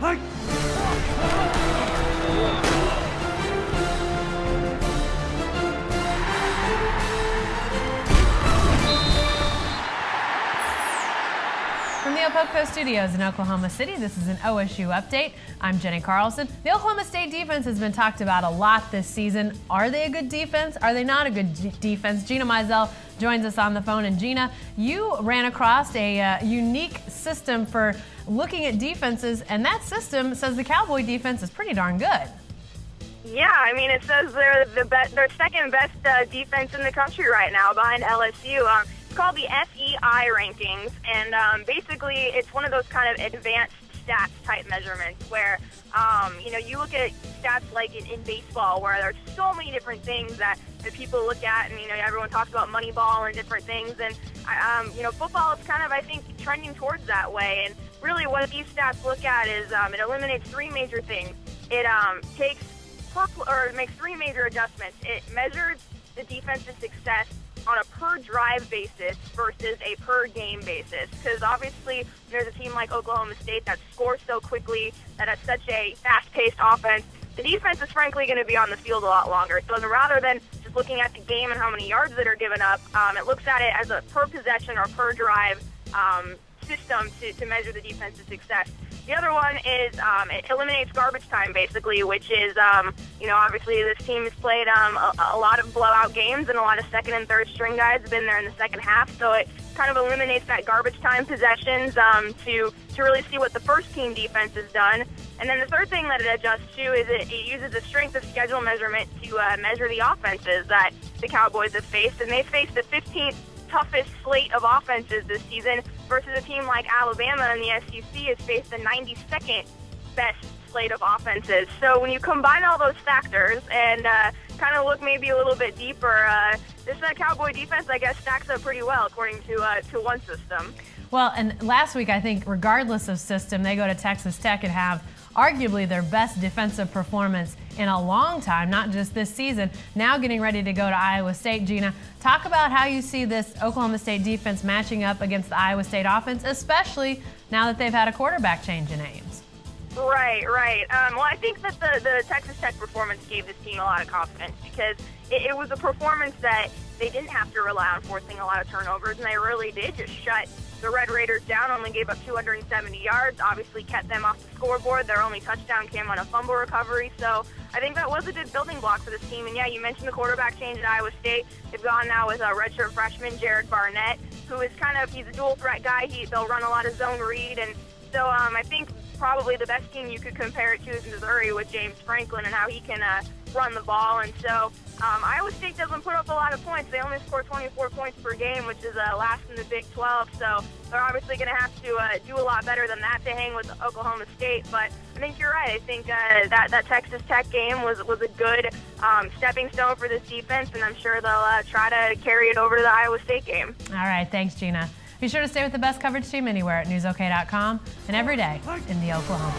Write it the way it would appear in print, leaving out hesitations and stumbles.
From the Opelka Studios in Oklahoma City, this is an OSU update. I'm Jenny Carlson. The Oklahoma State defense has been talked about a lot this season. Are they a good defense? Are they not a good defense? Gina Mizell joins us on the phone. And Gina, you ran across a unique system for looking at defenses, and that system says the Cowboy defense is pretty darn good. Yeah, I mean, it says they're they're second best defense in the country right now behind LSU. It's called the FEI rankings, and basically it's one of those kind of advanced stats type measurements where, you look at stats like in baseball where there's so many different things that people look at, and, everyone talks about Moneyball and different things, and, football is kind of, I think, trending towards that way, and really what these stats look at is it eliminates three major things. It makes three major adjustments. It measures the defense's success on a per drive basis versus a per game basis, because obviously there's a team like Oklahoma State that scores so quickly, that has such a fast-paced offense. The defense is frankly going to be on the field a lot longer. So rather than just looking at the game and how many yards that are given up, it looks at it as a per possession or per drive system to measure the defense's success. The other one is it eliminates garbage time, basically, which is, obviously this team has played a lot of blowout games, and a lot of second and third string guys have been there in the second half, so it kind of eliminates that garbage time possessions to really see what the first team defense has done. And then the third thing that it adjusts to is it uses a strength of schedule measurement to measure the offenses that the Cowboys have faced, and they faced the 15th toughest slate of offenses this season versus a team like Alabama in the SEC has faced the 92nd best slate of offenses. So when you combine all those factors and kind of look maybe a little bit deeper, this Cowboy defense, I guess, stacks up pretty well according to one system. Well, and last week, I think, regardless of system, they go to Texas Tech and have arguably their best defensive performance in a long time, not just this season. Now getting ready to go to Iowa State. Gina, talk about how you see this Oklahoma State defense matching up against the Iowa State offense, especially now that they've had a quarterback change in Ames. Right. Well, I think that the Texas Tech performance gave this team a lot of confidence because it was a performance that they didn't have to rely on forcing a lot of turnovers, and they really did just shut the Red Raiders down, only gave up 270 yards, obviously kept them off the scoreboard. Their only touchdown came on a fumble recovery, so I think that was a good building block for this team. And yeah, you mentioned the quarterback change at Iowa State. They've gone now with a redshirt freshman, Jared Barnett, who is he's a dual threat guy. They'll run a lot of zone read, and so I think probably the best team you could compare it to is Missouri with James Franklin and how he can run the ball. And so Iowa State doesn't put up a lot of points. They only score 24 points per game, which is last in the Big 12. So they're obviously going to have to do a lot better than that to hang with Oklahoma State. But I think you're right. I think that Texas Tech game was a good stepping stone for this defense, and I'm sure they'll try to carry it over to the Iowa State game. All right. Thanks, Gina. Be sure to stay with the best coverage team anywhere at newsok.com and every day in the Oklahoma.